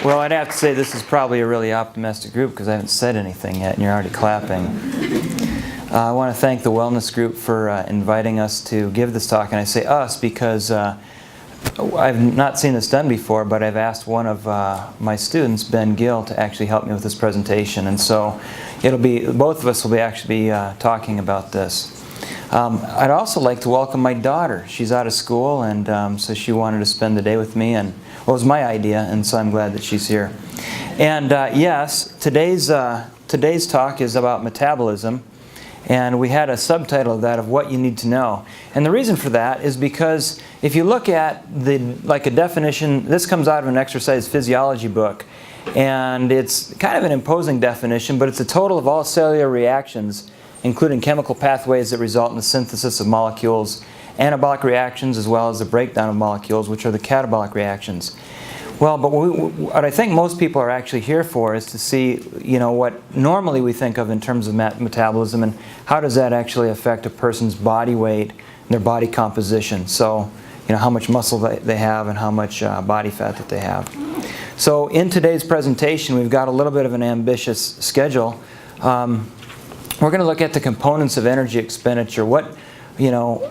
Well, I'd have to say this is probably a really optimistic group because I haven't said anything yet and you're already clapping. I want to thank the wellness group for inviting us to give this talk. And I say us because I've not seen this done before, but I've asked one of my students, Ben Gill, to actually help me with this presentation. And so it'll be, both of us will be actually talking about this. I'd also like to welcome my daughter. She's out of school, and so she wanted to spend the day with me, and well, it was my idea, and so I'm glad that she's here. And yes, today's talk is about metabolism, and we had a subtitle of that of what you need to know. And the reason for that is because if you look at a definition, this comes out of an exercise physiology book, and it's kind of an imposing definition, but it's a total of all cellular reactions, including chemical pathways that result in the synthesis of molecules, anabolic reactions, as well as the breakdown of molecules, which are the catabolic reactions. Well, but what I think most people are actually here for is to see, what normally we think of in terms of metabolism and how does that actually affect a person's body weight and their body composition. So, how much muscle they have and how much body fat that they have. So in today's presentation, we've got a little bit of an ambitious schedule. We're going to look at the components of energy expenditure. What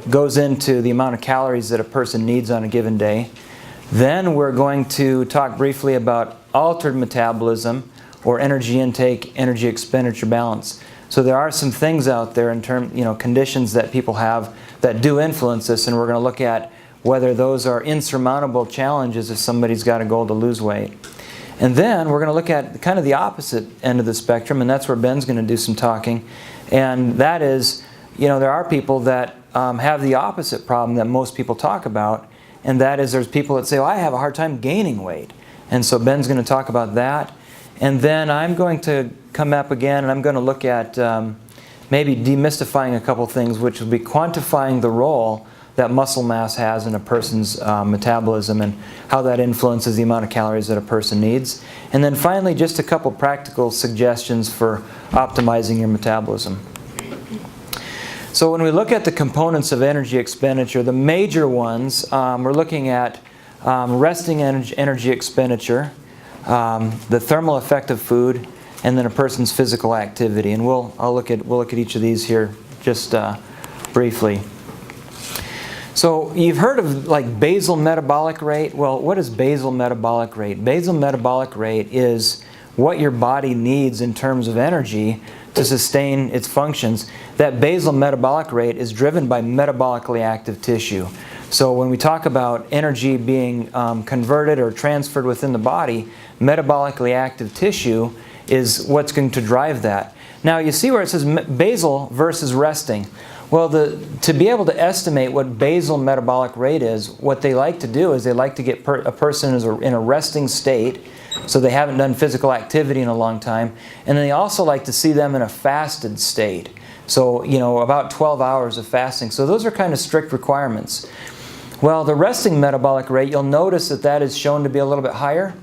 goes into the amount of calories that a person needs on a given day. Then we're going to talk briefly about altered metabolism or energy intake, energy expenditure balance. So there are some things out there in terms, conditions that people have that do influence this, and we're going to look at whether those are insurmountable challenges if somebody's got a goal to lose weight. And then we're going to look at kind of the opposite end of the spectrum, and that's where Ben's going to do some talking. And that is, there are people that have the opposite problem that most people talk about, and that is there's people that say, I have a hard time gaining weight. And so Ben's going to talk about that. And then I'm going to come up again, and I'm going to look at maybe demystifying a couple things, which will be quantifying the role that muscle mass has in a person's metabolism and how that influences the amount of calories that a person needs. And then finally, just a couple practical suggestions for optimizing your metabolism. So when we look at the components of energy expenditure, the major ones, we're looking at resting energy expenditure, the thermal effect of food, and then a person's physical activity. And we'll look at each of these here just briefly. So you've heard of basal metabolic rate. Well, what is basal metabolic rate? Basal metabolic rate is what your body needs in terms of energy to sustain its functions. That basal metabolic rate is driven by metabolically active tissue. So when we talk about energy being converted or transferred within the body, metabolically active tissue is what's going to drive that. Now you see where it says basal versus resting. Well, to be able to estimate what basal metabolic rate is, what they like to do is they like to get a person in a resting state, so they haven't done physical activity in a long time, and then they also like to see them in a fasted state. So, about 12 hours of fasting. So those are kind of strict requirements. Well, the resting metabolic rate, you'll notice that is shown to be a little bit higher.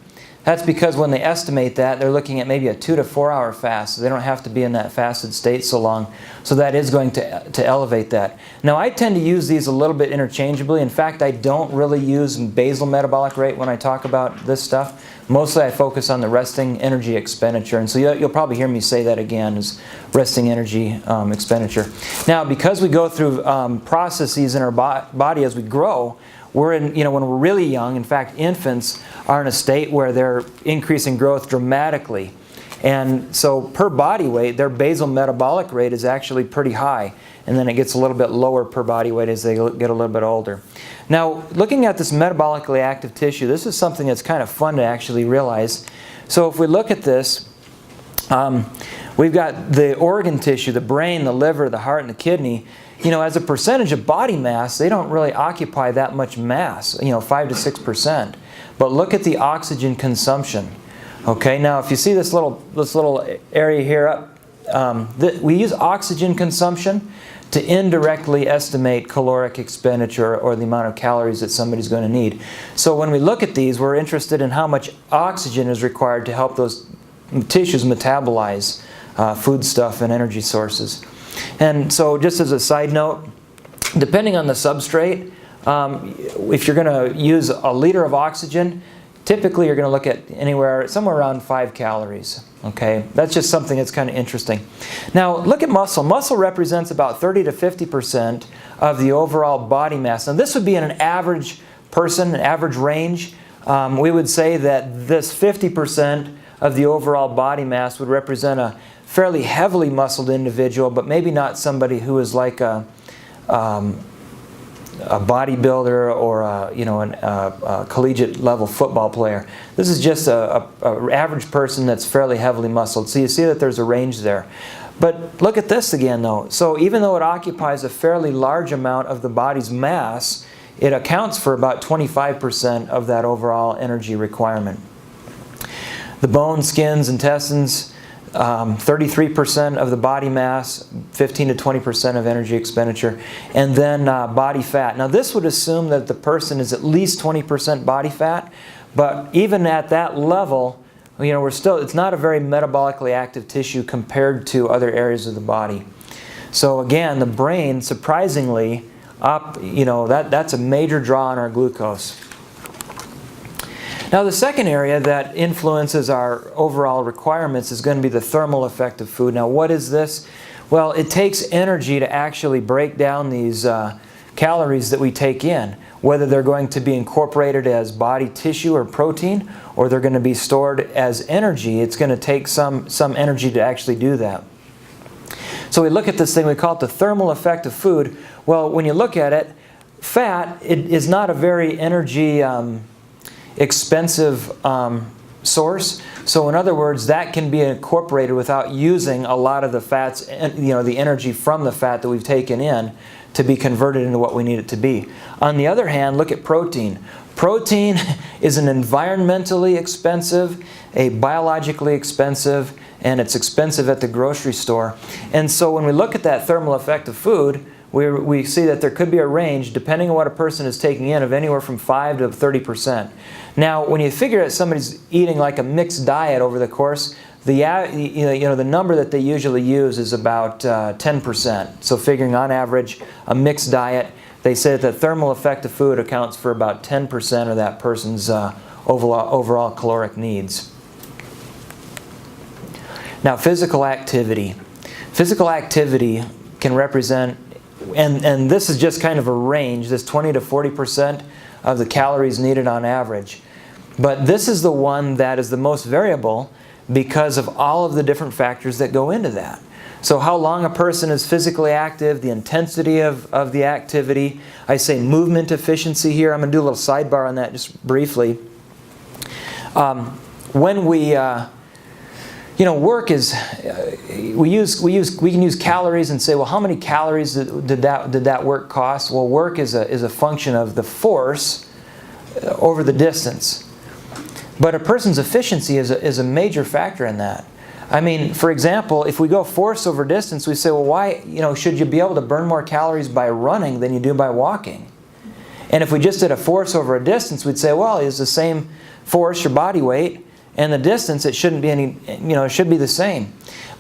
That's because when they estimate that, they're looking at maybe a 2 to 4 hour fast. So they don't have to be in that fasted state so long. So that is going to elevate that. Now, I tend to use these a little bit interchangeably. In fact, I don't really use basal metabolic rate when I talk about this stuff. Mostly I focus on the resting energy expenditure. And so you'll probably hear me say that again, is resting energy expenditure. Now, because we go through processes in our body as we grow, we're in, when we're really young, in fact, infants are in a state where they're increasing growth dramatically. And so per body weight, their basal metabolic rate is actually pretty high. And then it gets a little bit lower per body weight as they get a little bit older. Now, looking at this metabolically active tissue, this is something that's kind of fun to actually realize. So if we look at this, we've got the organ tissue, the brain, the liver, the heart, and the kidney. As a percentage of body mass, they don't really occupy that much mass, 5 to 6%. But look at the oxygen consumption. Okay, now if you see this little area here up, we use oxygen consumption to indirectly estimate caloric expenditure or the amount of calories that somebody's going to need. So when we look at these, we're interested in how much oxygen is required to help those tissues metabolize foodstuff and energy sources. And so just as a side note, depending on the substrate, if you're going to use a liter of oxygen, typically you're going to look at somewhere around 5 calories. Okay, that's just something that's kind of interesting. Now look at muscle. Muscle represents about 30 to 50% of the overall body mass. Now this would be in an average person, an average range. We would say that this 50% of the overall body mass would represent a fairly heavily muscled individual, but maybe not somebody who is like a bodybuilder or a collegiate level football player. This is just a average person that's fairly heavily muscled. So you see that there's a range there. But look at this again though. So even though it occupies a fairly large amount of the body's mass, it accounts for about 25% of that overall energy requirement. The bones, skins, intestines, 33% of the body mass, 15 to 20% of energy expenditure, and then body fat. Now this would assume that the person is at least 20% body fat, but even at that level, it's not a very metabolically active tissue compared to other areas of the body. So again, the brain, surprisingly, that's a major draw on our glucose. Now the second area that influences our overall requirements is going to be the thermal effect of food. Now what is this? Well, it takes energy to actually break down these calories that we take in, whether they're going to be incorporated as body tissue or protein, or they're going to be stored as energy. It's going to take some energy to actually do that. So we look at this thing, we call it the thermal effect of food. Well, when you look at it, fat is not a very energy expensive source. So in other words, that can be incorporated without using a lot of the fats, the energy from the fat that we've taken in to be converted into what we need it to be. On the other hand, look at protein. Protein is an environmentally expensive, a biologically expensive, and it's expensive at the grocery store. And so when we look at that thermal effect of food, we see that there could be a range, depending on what a person is taking in, of anywhere from 5 to 30%. Now, when you figure that somebody's eating like a mixed diet over the course, the number that they usually use is about 10%. So figuring on average a mixed diet, they say that the thermal effect of food accounts for about 10% of that person's overall caloric needs. Now, physical activity. Physical activity can represent, and this is just kind of a range, this 20 to 40% of the calories needed on average. But this is the one that is the most variable because of all of the different factors that go into that. So how long a person is physically active, the intensity of the activity. I say movement efficiency here. I'm going to do a little sidebar on that just briefly. When we work is, we can use calories and say, well, how many calories did that work cost? Well, work is a function of the force over the distance. But a person's efficiency is a major factor in that. I mean, for example, if we go force over distance, we say, well, why, should you be able to burn more calories by running than you do by walking? And if we just did a force over a distance, we'd say, well, it's the same force, your body weight, and the distance, it shouldn't be any, it should be the same.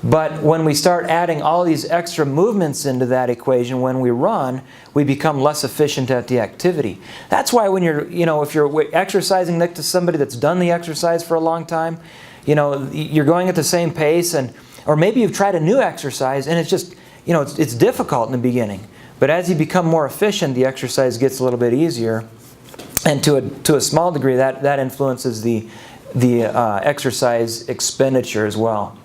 But when we start adding all these extra movements into that equation, when we run, we become less efficient at the activity. That's why when you're, if you're exercising next to somebody that's done the exercise for a long time, you're going at the same pace, or maybe you've tried a new exercise and it's just, it's difficult in the beginning. But as you become more efficient, the exercise gets a little bit easier. And to a small degree, that influences the exercise expenditure as well.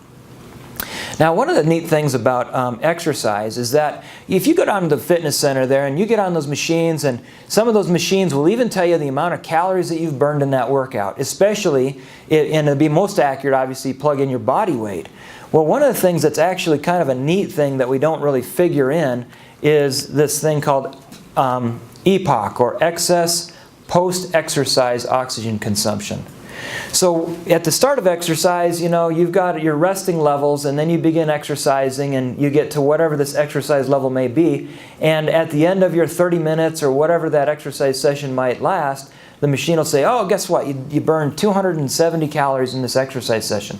Now, one of the neat things about exercise is that if you go down to the fitness center there and you get on those machines, and some of those machines will even tell you the amount of calories that you've burned in that workout, especially, and to be most accurate, obviously, plug in your body weight. Well, one of the things that's actually kind of a neat thing that we don't really figure in is this thing called EPOC, or excess post-exercise oxygen consumption. So at the start of exercise, you've got your resting levels, and then you begin exercising and you get to whatever this exercise level may be. And at the end of your 30 minutes or whatever that exercise session might last, the machine will say, oh, guess what? You burned 270 calories in this exercise session.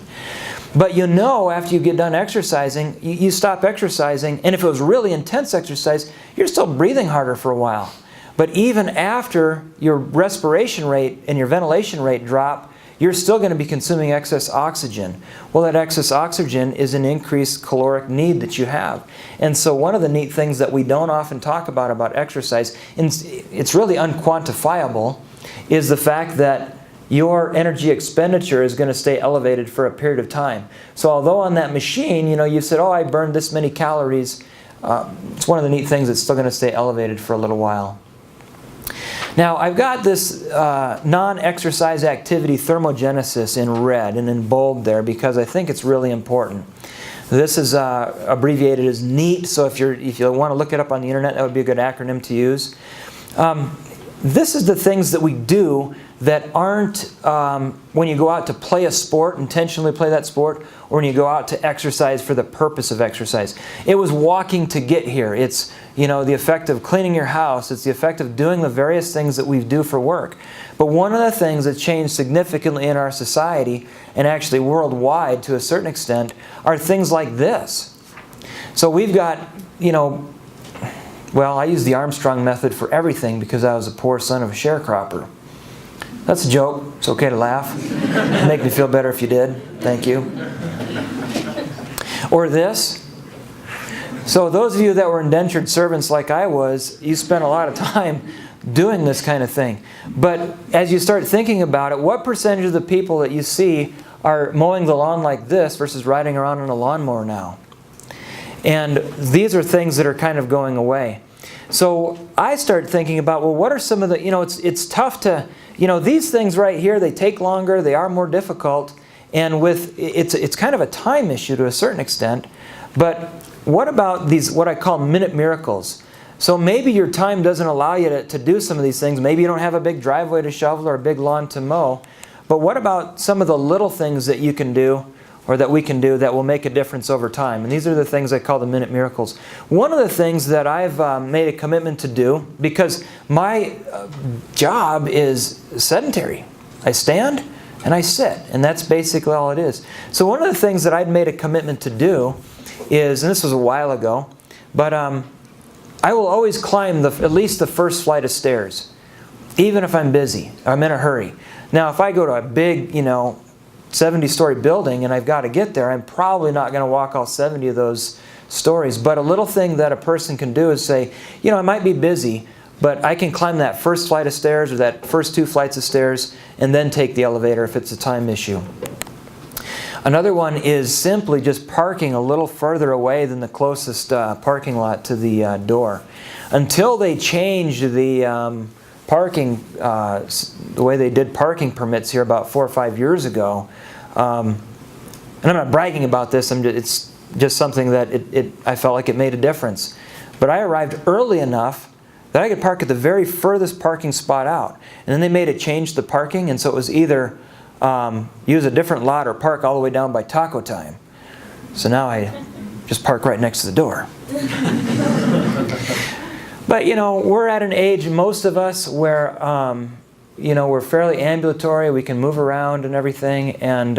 But after you get done exercising, you stop exercising, and if it was really intense exercise, you're still breathing harder for a while. But even after your respiration rate and your ventilation rate drop, you're still going to be consuming excess oxygen. Well, that excess oxygen is an increased caloric need that you have. And so one of the neat things that we don't often talk about exercise, and it's really unquantifiable, is the fact that your energy expenditure is going to stay elevated for a period of time. So although on that machine, you said, oh, I burned this many calories, it's one of the neat things that's still going to stay elevated for a little while. Now, I've got this non-exercise activity thermogenesis in red and in bold there because I think it's really important. This is abbreviated as NEAT, so if you want to look it up on the internet, that would be a good acronym to use. This is the things that we do that aren't when you go out to play a sport, intentionally play that sport, or when you go out to exercise for the purpose of exercise. It was walking to get here. It's the effect of cleaning your house. It's the effect of doing the various things that we do for work. But one of the things that changed significantly in our society, and actually worldwide to a certain extent, are things like this. So we've got, well, I use the Armstrong method for everything because I was a poor son of a sharecropper. That's a joke. It's okay to laugh. It'd make me feel better if you did. Thank you. Or this. So those of you that were indentured servants like I was, you spent a lot of time doing this kind of thing. But as you start thinking about it, what percentage of the people that you see are mowing the lawn like this versus riding around on a lawnmower now? And these are things that are kind of going away. So I start thinking about, well, what are some of the, it's tough to, these things right here, they take longer, they are more difficult, and it's kind of a time issue to a certain extent. But what about these, what I call minute miracles? So maybe your time doesn't allow you to do some of these things. Maybe you don't have a big driveway to shovel or a big lawn to mow. But what about some of the little things that you can do or that we can do that will make a difference over time? And these are the things I call the minute miracles. One of the things that I've made a commitment to do, because my job is sedentary. I stand and I sit, and that's basically all it is. So one of the things that I'd made a commitment to do is, and this was a while ago, but I will always climb at least the first flight of stairs, even if I'm busy, I'm in a hurry. Now, if I go to a big, 70-story building and I've got to get there, I'm probably not going to walk all 70 of those stories. But a little thing that a person can do is say, I might be busy, but I can climb that first flight of stairs or that first 2 flights of stairs and then take the elevator if it's a time issue. Another one is simply just parking a little further away than the closest parking lot to the door. Until they changed the parking, the way they did parking permits here about 4 or 5 years ago, and I'm not bragging about this, it's just something that I felt like it made a difference. But I arrived early enough that I could park at the very furthest parking spot out. And then they made it change the parking, and so it was either use a different lot or park all the way down by taco time. So now I just park right next to the door. But we're at an age, most of us, where we're fairly ambulatory, we can move around and everything, and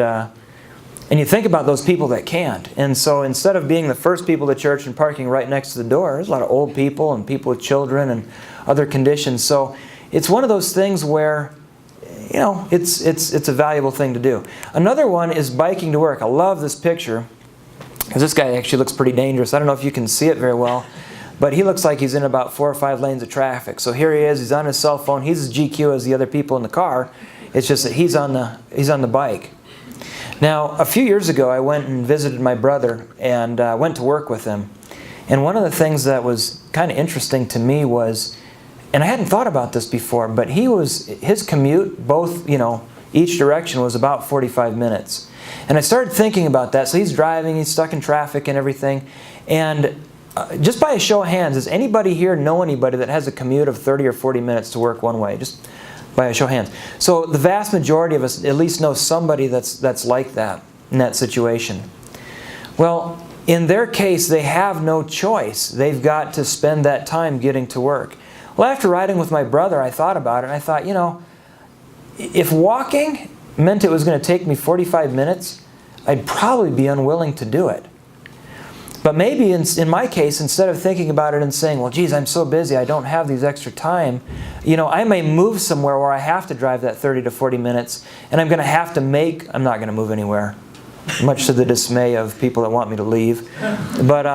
you think about those people that can't. And so instead of being the first people to church and parking right next to the door, there's a lot of old people and people with children and other conditions. So it's one of those things where it's a valuable thing to do. Another one is biking to work. I love this picture because this guy actually looks pretty dangerous. I don't know if you can see it very well, but he looks like he's in about 4 or 5 lanes of traffic. So here he is. He's on his cell phone. He's as GQ as the other people in the car. It's just that he's on the bike. Now, a few years ago, I went and visited my brother and went to work with him. And one of the things that was kind of interesting to me was, and I hadn't thought about this before, but his commute, both, each direction was about 45 minutes. And I started thinking about that. So he's driving, he's stuck in traffic and everything. And just by a show of hands, does anybody here know anybody that has a commute of 30 or 40 minutes to work one way? Just by a show of hands. So the vast majority of us at least know somebody that's like that, in that situation. Well, in their case, they have no choice. They've got to spend that time getting to work. Well, after riding with my brother, I thought about it, and I thought, if walking meant it was going to take me 45 minutes, I'd probably be unwilling to do it. But maybe in my case, instead of thinking about it and saying, well, geez, I'm so busy, I don't have these extra time, I may move somewhere where I have to drive that 30 to 40 minutes, and I'm going to have to I'm not going to move anywhere, much to the dismay of people that want me to leave. But,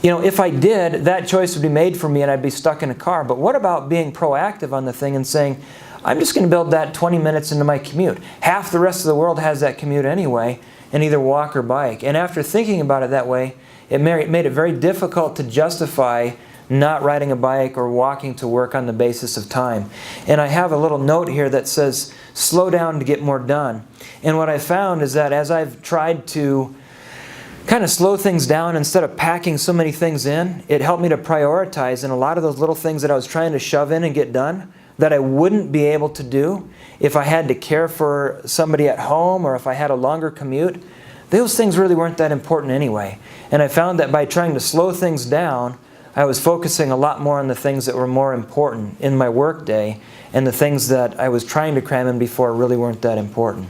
if I did, that choice would be made for me and I'd be stuck in a car. But what about being proactive on the thing and saying, I'm just going to build that 20 minutes into my commute. Half the rest of the world has that commute anyway, and either walk or bike. And after thinking about it that way, it made it very difficult to justify not riding a bike or walking to work on the basis of time. And I have a little note here that says, slow down to get more done. And what I found is that as I've tried to kind of slow things down instead of packing so many things in, it helped me to prioritize. And a lot of those little things that I was trying to shove in and get done that I wouldn't be able to do if I had to care for somebody at home or if I had a longer commute, those things really weren't that important anyway. And I found that by trying to slow things down, I was focusing a lot more on the things that were more important in my work day, and the things that I was trying to cram in before really weren't that important.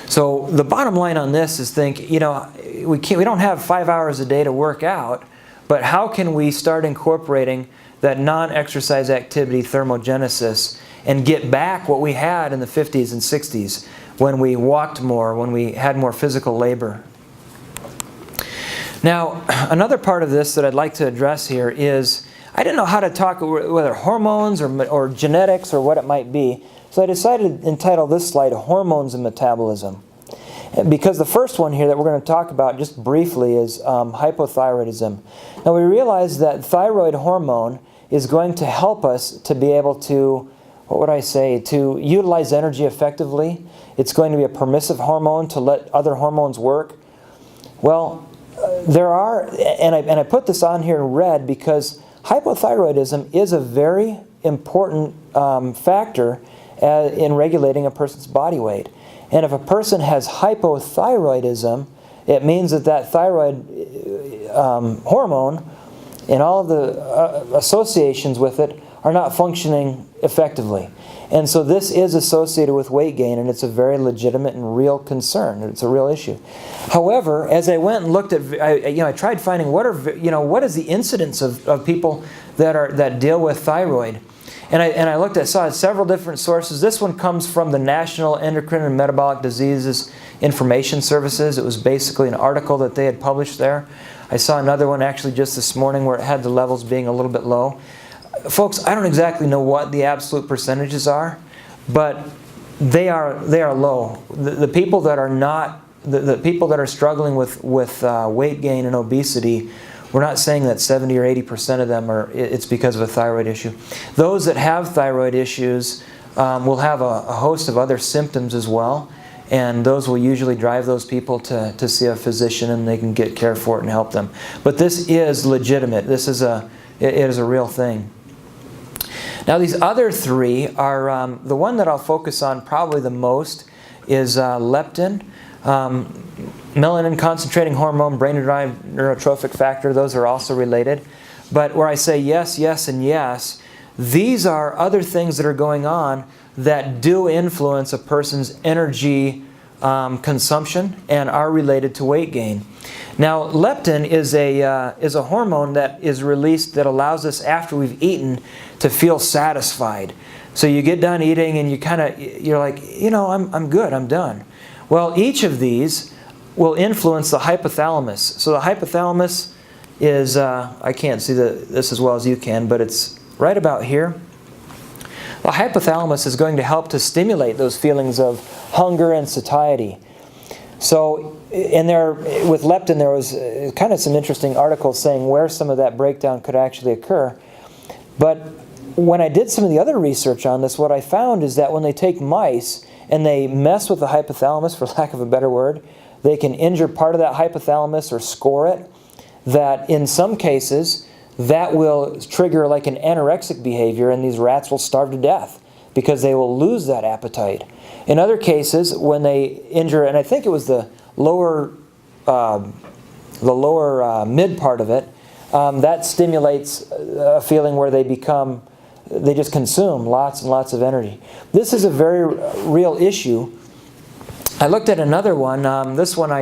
So the bottom line on this is we don't have 5 hours a day to work out, but how can we start incorporating that non-exercise activity thermogenesis and get back what we had in the 50s and 60s when we walked more, when we had more physical labor. Now, another part of this that I'd like to address here is, I didn't know how to talk whether hormones or genetics or what it might be, so I decided to entitle this slide Hormones and Metabolism. Because the first one here that we're going to talk about just briefly is hypothyroidism. Now we realize that thyroid hormone is going to help us to be able to, to utilize energy effectively. It's going to be a permissive hormone to let other hormones work. Well, there are, and I put this on here in red because hypothyroidism is a very important factor in regulating a person's body weight. And if a person has hypothyroidism, it means that thyroid hormone and all of the associations with it are not functioning effectively. And so this is associated with weight gain, and it's a very legitimate and real concern. It's a real issue. However, as I went and looked at, I tried finding what is the incidence of people that deal with thyroid. And I saw several different sources. This one comes from the National Endocrine and Metabolic Diseases Information Services. It was basically an article that they had published there. I saw another one actually just this morning where it had the levels being a little bit low. Folks, I don't exactly know what the absolute percentages are, but they are low. The people that are not, the people that are struggling with weight gain and obesity, we're not saying that 70 or 80% of them it's because of a thyroid issue. Those that have thyroid issues will have a host of other symptoms as well, and those will usually drive those people to see a physician, and they can get care for it and help them. But this is legitimate. It is a real thing. Now these other three are, the one that I'll focus on probably the most is leptin, melanin concentrating hormone, brain-derived neurotrophic factor. Those are also related. But where I say yes, yes, and yes, these are other things that are going on that do influence a person's energy consumption and are related to weight gain. Now, leptin is a hormone that is released that allows us, after we've eaten, to feel satisfied. So you get done eating and you're like, I'm good, I'm done. Well, each of these will influence the hypothalamus. So the hypothalamus is, I can't see this as well as you can, but it's right about here. The hypothalamus is going to help to stimulate those feelings of hunger and satiety. So, with leptin, there was kind of some interesting articles saying where some of that breakdown could actually occur. But when I did some of the other research on this, what I found is that when they take mice and they mess with the hypothalamus, for lack of a better word, they can injure part of that hypothalamus or score it, that in some cases, that will trigger like an anorexic behavior, and these rats will starve to death because they will lose that appetite. In other cases, when they injure, and I think it was the lower mid part of it, that stimulates a feeling where they just consume lots and lots of energy. This is a very real issue. I looked at another one. This one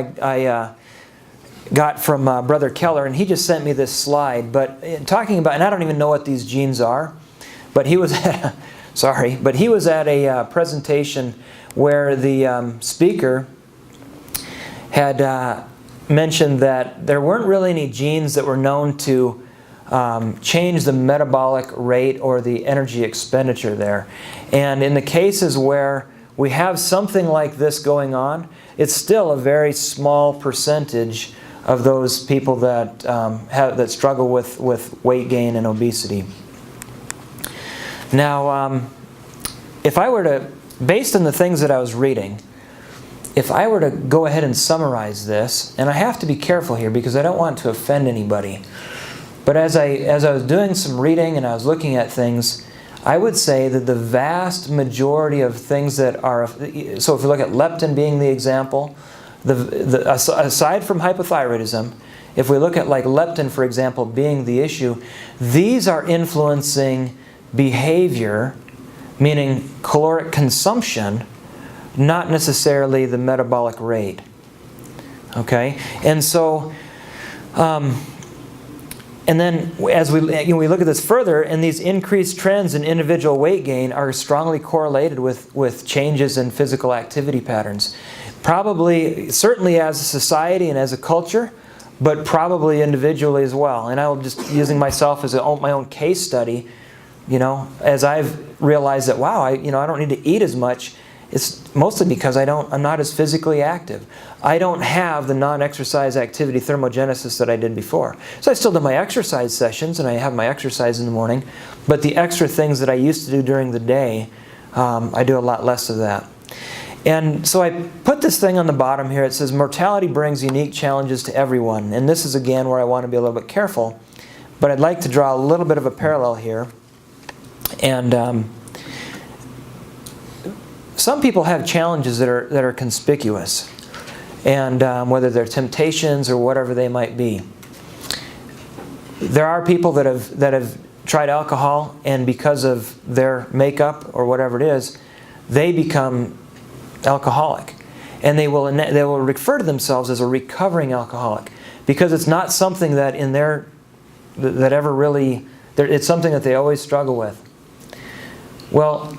got from Brother Keller, and he just sent me this slide. But talking about, and I don't even know what these genes are, but he was but he was at a presentation where the speaker had mentioned that there weren't really any genes that were known to change the metabolic rate or the energy expenditure there. And in the cases where we have something like this going on, it's still a very small percentage of those people that that struggle with weight gain and obesity. Now, if I were to, based on the things that I was reading, if I were to go ahead and summarize this, and I have to be careful here because I don't want to offend anybody, but as I was doing some reading and I was looking at things, I would say that the vast majority of things that are, so if we look at leptin being the example, aside from hypothyroidism, if we look at like leptin, for example, being the issue, these are influencing behavior, meaning caloric consumption, not necessarily the metabolic rate. Okay? And so, and then as we look at this further, and these increased trends in individual weight gain are strongly correlated with changes in physical activity patterns. Probably, certainly as a society and as a culture, but probably individually as well. And I will just, using myself as my own case study, as I've realized that, wow, I don't need to eat as much. It's mostly because I'm not as physically active. I don't have the non-exercise activity thermogenesis that I did before. So I still do my exercise sessions and I have my exercise in the morning, but the extra things that I used to do during the day, I do a lot less of that. And so I put this thing on the bottom here. It says, mortality brings unique challenges to everyone. And this is again where I want to be a little bit careful, but I'd like to draw a little bit of a parallel here. And some people have challenges that are conspicuous, and whether they're temptations or whatever they might be. There are people that have tried alcohol, and because of their makeup or whatever it is, they become alcoholic, and they will refer to themselves as a recovering alcoholic because it's not something that ever really, it's something that they always struggle with. Well,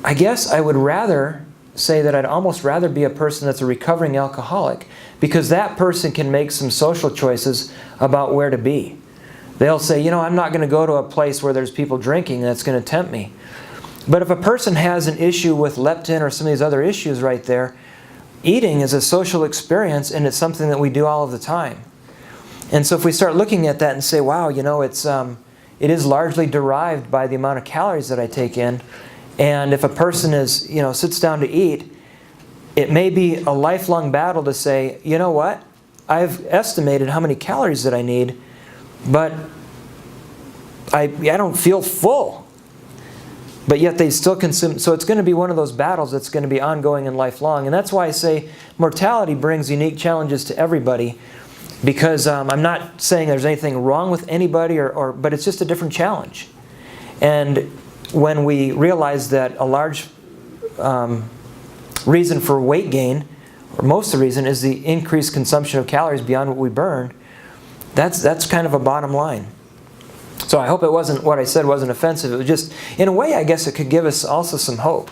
I guess I would rather say that I'd almost rather be a person that's a recovering alcoholic, because that person can make some social choices about where to be. They'll say, I'm not going to go to a place where there's people drinking, that's going to tempt me. But if a person has an issue with leptin or some of these other issues right there, eating is a social experience, and it's something that we do all of the time. And so if we start looking at that and say, wow, it is largely derived by the amount of calories that I take in. And if a person sits down to eat, it may be a lifelong battle to say, you know what? I've estimated how many calories that I need, but I don't feel full. But yet they still consume. So it's going to be one of those battles that's going to be ongoing and lifelong. And that's why I say mortality brings unique challenges to everybody, because I'm not saying there's anything wrong with anybody, but it's just a different challenge. And when we realize that a large reason for weight gain, or most of the reason, is the increased consumption of calories beyond what we burn, that's kind of a bottom line. So I hope what I said wasn't offensive. It was just, in a way, I guess it could give us also some hope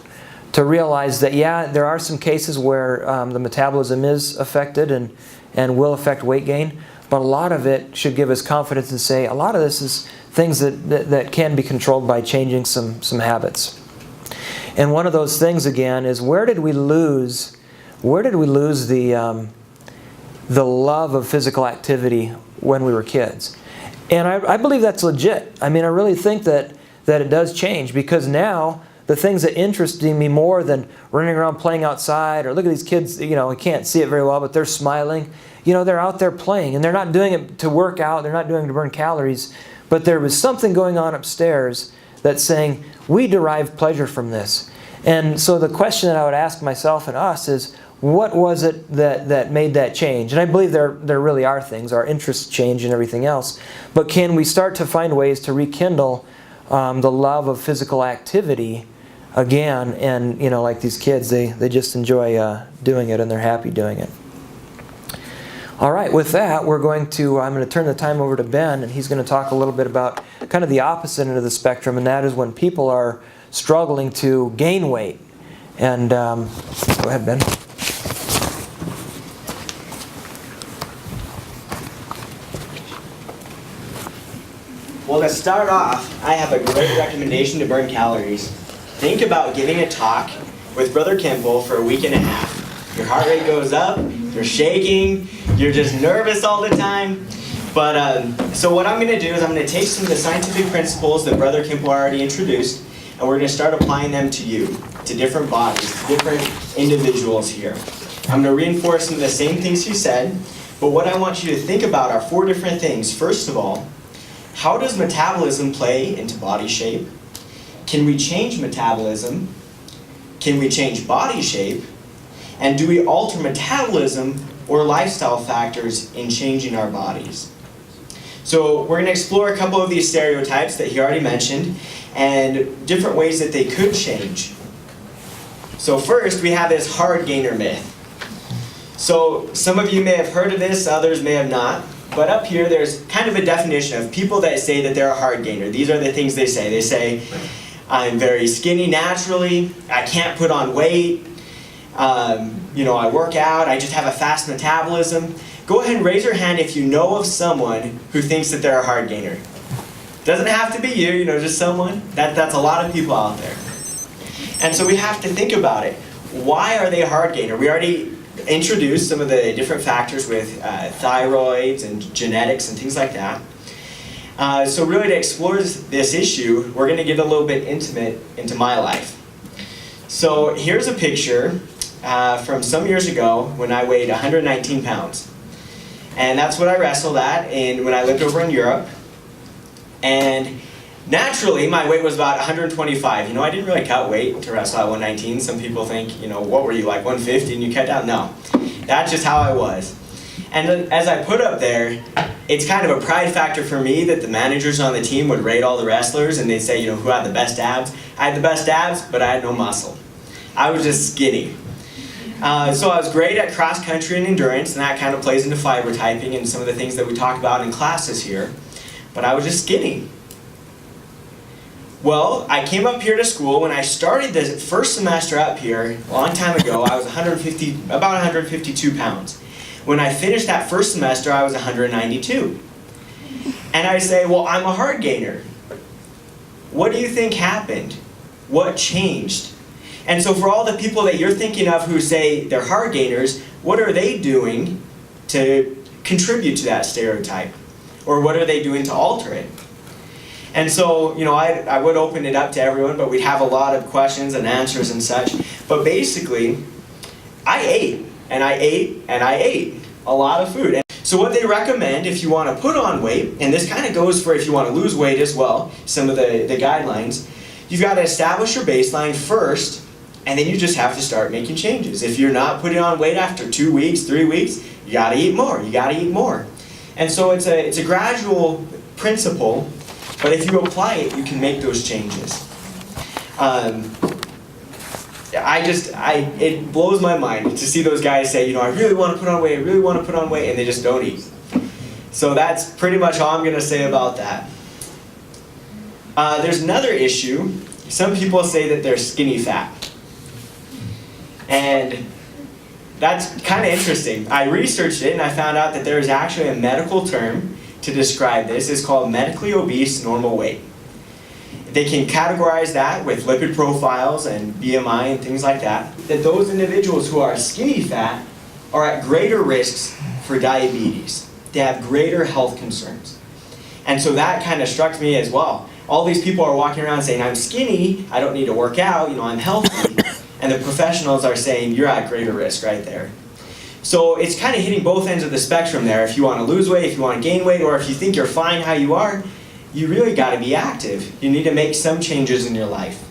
to realize that, yeah, there are some cases where the metabolism is affected and will affect weight gain, but a lot of it should give us confidence and say a lot of this is things that can be controlled by changing some habits. And one of those things, again, is where did we lose the love of physical activity when we were kids? And I believe that's legit. I mean, I really think that it does change, because now the things that interest me more than running around playing outside, or look at these kids, I can't see it very well, but they're smiling. They're out there playing, and they're not doing it to work out, they're not doing it to burn calories, but there was something going on upstairs that's saying, we derive pleasure from this. And so the question that I would ask myself and us is, what was it that made that change? And I believe there really are things. Our interests change and everything else. But can we start to find ways to rekindle the love of physical activity again? And, like these kids, they just enjoy doing it, and they're happy doing it. All right, with that, I'm going to turn the time over to Ben, and he's going to talk a little bit about kind of the opposite end of the spectrum, and that is when people are struggling to gain weight. And go ahead, Ben. Well, to start off, I have a great recommendation to burn calories. Think about giving a talk with Brother Kimball for a week and a half. Your heart rate goes up, you're shaking, you're just nervous all the time. But so what I'm going to do is I'm going to take some of the scientific principles that Brother Kimball already introduced, and we're going to start applying them to you, to different bodies, to different individuals here. I'm going to reinforce some of the same things he said, but what I want you to think about are 4 different things. First of all, how does metabolism play into body shape? Can we change metabolism? Can we change body shape? And do we alter metabolism or lifestyle factors in changing our bodies? So we're going to explore a couple of these stereotypes that he already mentioned and different ways that they could change. So first, we have this hard gainer myth. So some of you may have heard of this, others may have not. But up here, there's kind of a definition of people that say that they're a hard gainer. These are the things they say. They say, I'm very skinny naturally, I can't put on weight, I work out, I just have a fast metabolism. Go ahead and raise your hand if you know of someone who thinks that they're a hard gainer. Doesn't have to be you, just someone. That's a lot of people out there. And so we have to think about it. Why are they a hard gainer? We already introduced some of the different factors with thyroids and genetics and things like that. So really to explore this issue, we're going to get a little bit intimate into my life. So here's a picture from some years ago when I weighed 119 pounds. And that's what I wrestled at when I lived over in Europe. And naturally, my weight was about 125. I didn't really cut weight to wrestle at 119. Some people think, what were you, like 150 and you cut down? No, that's just how I was. And as I put up there, it's kind of a pride factor for me that the managers on the team would rate all the wrestlers and they'd say, who had the best abs? I had the best abs, but I had no muscle. I was just skinny. So I was great at cross country and endurance, and that kind of plays into fiber typing and some of the things that we talk about in classes here. But I was just skinny. Well, I came up here to school. When I started the first semester up here, a long time ago, I was about 152 pounds. When I finished that first semester, I was 192. And I say, well, I'm a hard gainer. What do you think happened? What changed? And so for all the people that you're thinking of who say they're hard gainers, what are they doing to contribute to that stereotype? Or what are they doing to alter it? And so, I would open it up to everyone, but we'd have a lot of questions and answers and such. But basically, I ate, and I ate, and I ate a lot of food. And so what they recommend if you want to put on weight, and this kind of goes for if you want to lose weight as well, some of the guidelines, you've got to establish your baseline first, and then you just have to start making changes. If you're not putting on weight after 2 weeks, 3 weeks, you got to eat more. You got to eat more. And so it's a gradual principle, but if you apply it, you can make those changes. It blows my mind to see those guys say, I really want to put on weight, I really want to put on weight, and they just don't eat. So that's pretty much all I'm going to say about that. There's another issue. Some people say that they're skinny fat. And that's kind of interesting. I researched it and I found out that there is actually a medical term to describe this. It's called medically obese normal weight. They can categorize that with lipid profiles and BMI and things like that. That those individuals who are skinny fat are at greater risks for diabetes. They have greater health concerns. And so that kind of struck me as well. All these people are walking around saying, I'm skinny, I don't need to work out, I'm healthy. And the professionals are saying, you're at greater risk right there. So it's kind of hitting both ends of the spectrum there. If you want to lose weight, if you want to gain weight, or if you think you're fine how you are, you really got to be active. You need to make some changes in your life.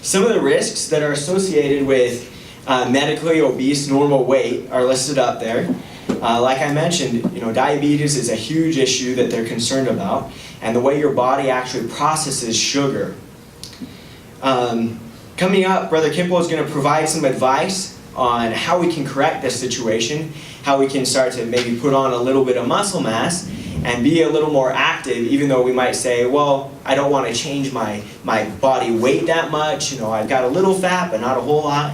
Some of the risks that are associated with medically obese normal weight are listed up there. Like I mentioned, diabetes is a huge issue that they're concerned about, and the way your body actually processes sugar. Coming up, Brother Kimball is going to provide some advice on how we can correct this situation, how we can start to maybe put on a little bit of muscle mass and be a little more active, even though we might say, well, I don't want to change my body weight that much. You know, I've got a little fat, but not a whole lot.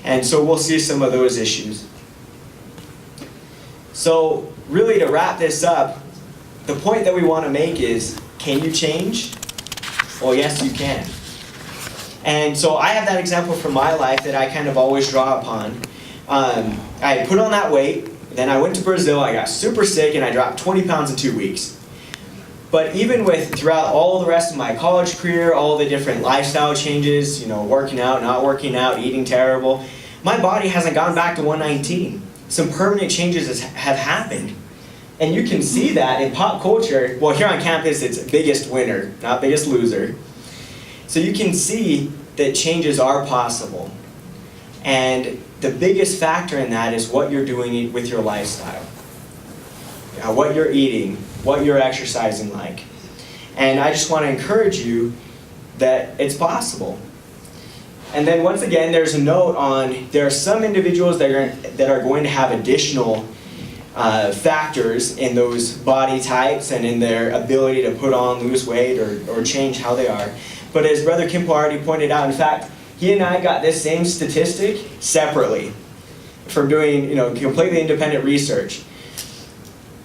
And so we'll see some of those issues. So really, to wrap this up, the point that we want to make is, can you change? Well, yes, you can. And so I have that example from my life that I kind of always draw upon. I put on that weight, then I went to Brazil, I got super sick, and I dropped 20 pounds in 2 weeks. But even throughout all the rest of my college career, all the different lifestyle changes, you know, working out, not working out, eating terrible, my body hasn't gone back to 119. Some permanent changes have happened. And you can see that in pop culture. Well, here on campus, it's biggest winner, not biggest loser. So you can see that changes are possible. And the biggest factor in that is what you're doing with your lifestyle. What you're eating, what you're exercising like. And I just want to encourage you that it's possible. And then once again, there's a note on, there are some individuals that are going to have additional factors in those body types and in their ability to put on, lose weight, or change how they are. But as Brother Kimpo already pointed out, in fact, he and I got this same statistic separately from doing, you know, completely independent research.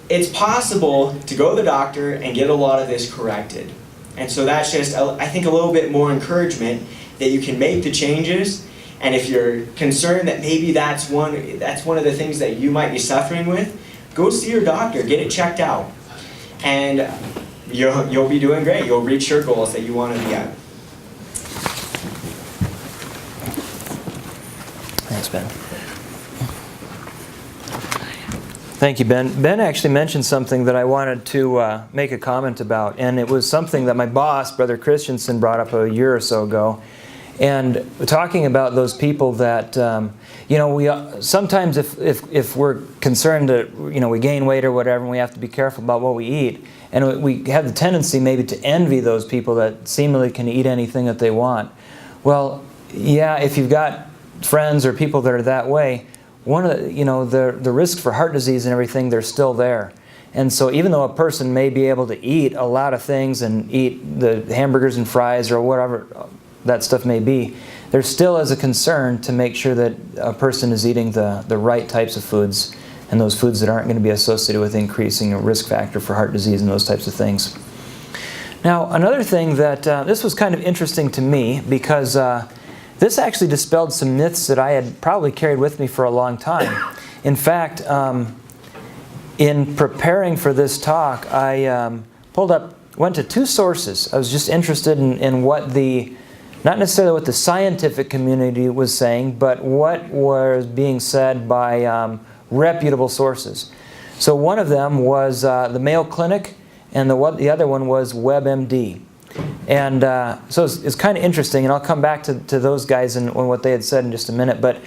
It's possible to go to the doctor and get a lot of this corrected. And so that's just, I think, a little bit more encouragement that you can make the changes. And if you're concerned that maybe that's one of the things that you might be suffering with, go see your doctor, get it checked out. And you'll be doing great. You'll reach your goals that you want to be at. Thanks, Ben. Thank you, Ben. Ben actually mentioned something that I wanted to make a comment about, and it was something that my boss, Brother Christensen, brought up a year or so ago. And talking about those people that, you know, we sometimes if we're concerned that, you know, we gain weight or whatever, and we have to be careful about what we eat, and we have the tendency maybe to envy those people that seemingly can eat anything that they want. Well, yeah, if you've got friends or people that are that way, one of the, you know, the risk for heart disease and everything, they're still there. And so even though a person may be able to eat a lot of things and eat the hamburgers and fries or whatever that stuff may be, there still is a concern to make sure that a person is eating the right types of foods, and those foods that aren't going to be associated with increasing a risk factor for heart disease and those types of things. Now, another thing that this was kind of interesting to me, because this actually dispelled some myths that I had probably carried with me for a long time. In fact, in preparing for this talk, I went to two sources. I was just interested in what not necessarily what the scientific community was saying, but what was being said by reputable sources. So one of them was the Mayo Clinic, and the other one was WebMD. And so it's kind of interesting, and I'll come back to those guys and what they had said in just a minute. But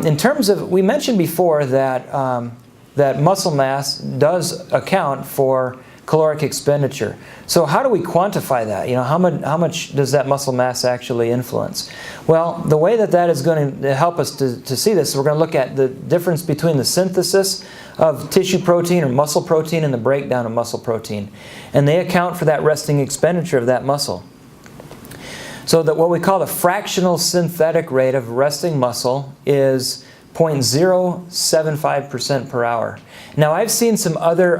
in terms of, we mentioned before that that muscle mass does account for caloric expenditure. So how do we quantify that? You know, how much does that muscle mass actually influence? Well, the way that is going to help us to see this, we're going to look at the difference between the synthesis of tissue protein or muscle protein and the breakdown of muscle protein. And they account for that resting expenditure of that muscle. So that what we call the fractional synthetic rate of resting muscle is 0.075% per hour. Now, I've seen some other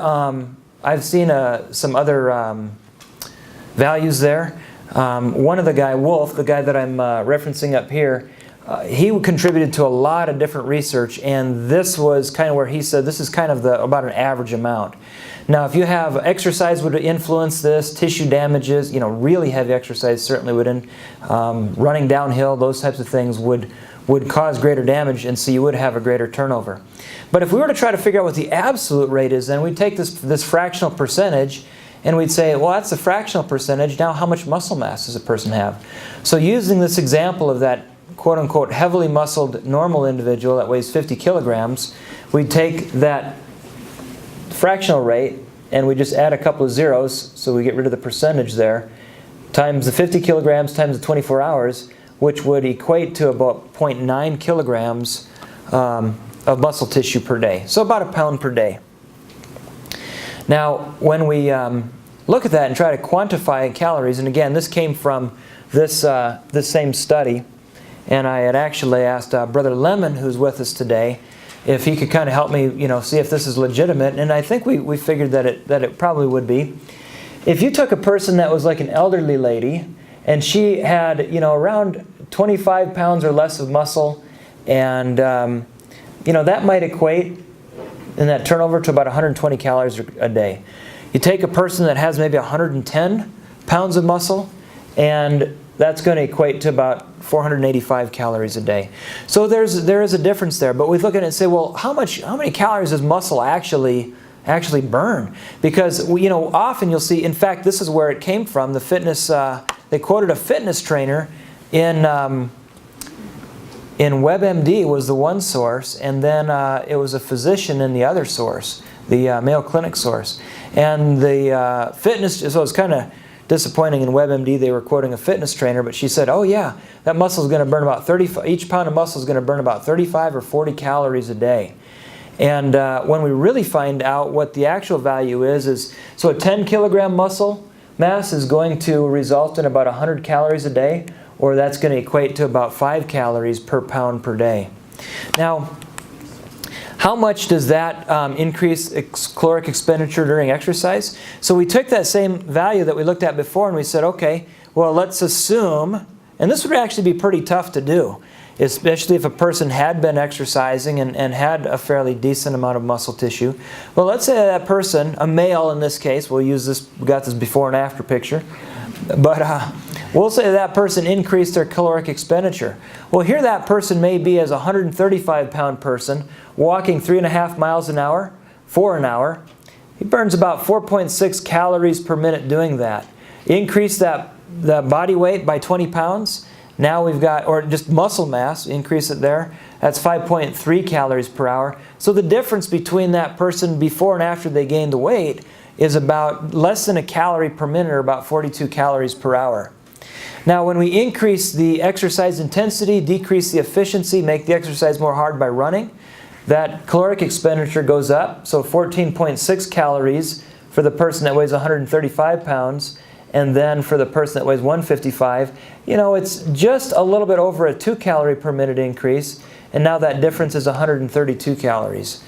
values there. One of the guy, Wolf, the guy that I'm referencing up here, he contributed to a lot of different research, and this was kind of where he said this is kind of about an average amount. Now, if you have exercise would influence this, tissue damages, you know, really heavy exercise certainly would, running downhill, those types of things would cause greater damage, and so you would have a greater turnover. But if we were to try to figure out what the absolute rate is, then we'd take this fractional percentage and we'd say, well, that's the fractional percentage. Now, how much muscle mass does a person have? So using this example of that quote-unquote heavily muscled normal individual that weighs 50 kilograms, we'd take that fractional rate and we just add a couple of zeros, so we get rid of the percentage there, times the 50 kilograms times the 24 hours, which would equate to about 0.9 kilograms of muscle tissue per day. So about a pound per day. Now, when we look at that and try to quantify calories, and again, this came from this same study, and I had actually asked Brother Lemon, who's with us today, if he could kind of help me, see if this is legitimate, and I think we figured that it probably would be. If you took a person that was like an elderly lady, and she had, around 25 pounds or less of muscle, and that might equate in that turnover to about 120 calories a day. You take a person that has maybe 110 pounds of muscle, and that's going to equate to about 485 calories a day. So there is a difference there. But we look at it and say, well, how many calories does muscle actually burn? Because often you'll see. In fact, this is where it came from. The fitness. They quoted a fitness trainer in WebMD was the one source, and then it was a physician in the other source, the Mayo Clinic source. And the fitness. So it's kind of disappointing. In WebMD, they were quoting a fitness trainer, but she said, "Oh yeah, that muscle is going to burn about 35. Each pound of muscle is going to burn about 35 or 40 calories a day." And when we really find out what the actual value is so a 10 kilogram muscle mass is going to result in about 100 calories a day, or that's going to equate to about 5 calories per pound per day. Now, how much does that increase caloric expenditure during exercise? So we took that same value that we looked at before and we said, okay, well, let's assume, and this would actually be pretty tough to do, especially if a person had been exercising and had a fairly decent amount of muscle tissue. Well, let's say that person, a male in this case, we'll use this, we got this before and after picture, but we'll say that person increased their caloric expenditure. Well, here that person may be as a 135-pound person walking 3.5 miles an hour for an hour. He burns about 4.6 calories per minute doing that. Increase that body weight by 20 pounds. Now we've got, or just muscle mass, increase it there. That's 5.3 calories per hour. So the difference between that person before and after they gained the weight is about less than a calorie per minute, or about 42 calories per hour. Now when we increase the exercise intensity, decrease the efficiency, make the exercise more hard by running, that caloric expenditure goes up. So 14.6 calories for the person that weighs 135 pounds, and then for the person that weighs 155, it's just a little bit over a 2 calorie per minute increase, and now that difference is 132 calories.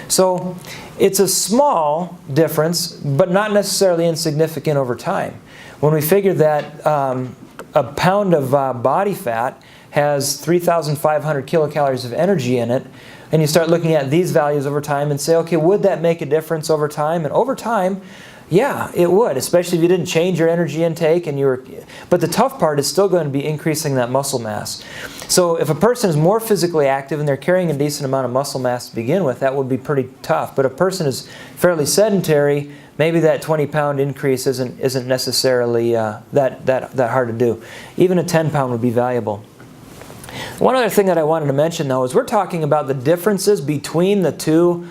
So it's a small difference, but not necessarily insignificant over time. When we figure that a pound of body fat has 3,500 kilocalories of energy in it, and you start looking at these values over time and say, okay, would that make a difference over time? And over time, yeah, it would, especially if you didn't change your energy intake and but the tough part is still going to be increasing that muscle mass. So if a person is more physically active and they're carrying a decent amount of muscle mass to begin with, that would be pretty tough. But if a person is fairly sedentary, maybe that 20-pound increase isn't necessarily that hard to do. Even a 10-pound would be valuable. One other thing that I wanted to mention, though, is we're talking about the differences between the two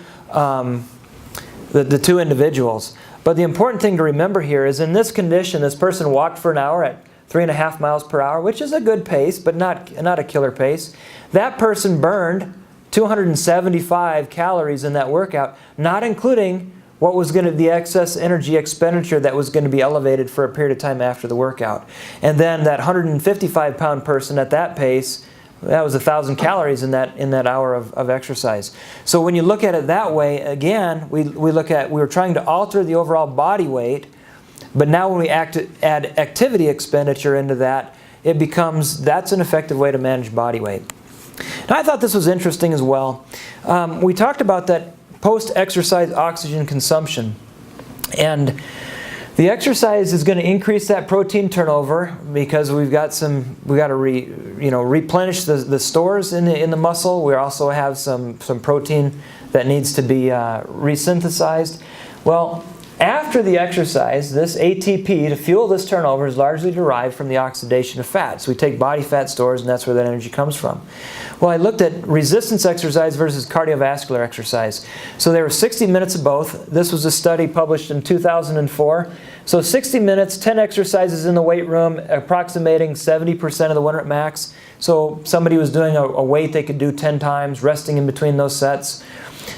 individuals. But the important thing to remember here is in this condition, this person walked for an hour at 3.5 miles per hour, which is a good pace, but not a killer pace. That person burned 275 calories in that workout, not including what was going to be the excess energy expenditure that was going to be elevated for a period of time after the workout. And then that 155-pound person at that pace, that was 1,000 calories in that hour of exercise. So when you look at it that way, again, we were trying to alter the overall body weight, but now when we add activity expenditure into that, that's an effective way to manage body weight. Now I thought this was interesting as well. We talked about that post-exercise oxygen consumption, and the exercise is going to increase that protein turnover because we've got to replenish the stores in the muscle. We also have some protein that needs to be resynthesized. Well, after the exercise, this ATP to fuel this turnover is largely derived from the oxidation of fat. So we take body fat stores, and that's where that energy comes from. Well, I looked at resistance exercise versus cardiovascular exercise. So there were 60 minutes of both. This was a study published in 2004. So 60 minutes, 10 exercises in the weight room, approximating 70% of the 1 rep max. So somebody was doing a weight they could do 10 times, resting in between those sets.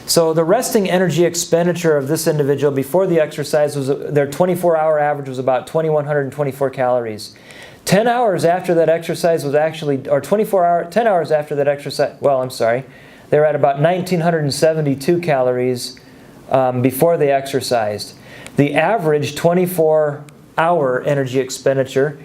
So the resting energy expenditure of this individual before the exercise was, their 24-hour average was about 2,124 calories. 10 hours after that exercise was actually, or 10 hours after that exercise, well, I'm sorry, they were at about 1,972 calories before they exercised. The average 24-hour energy expenditure,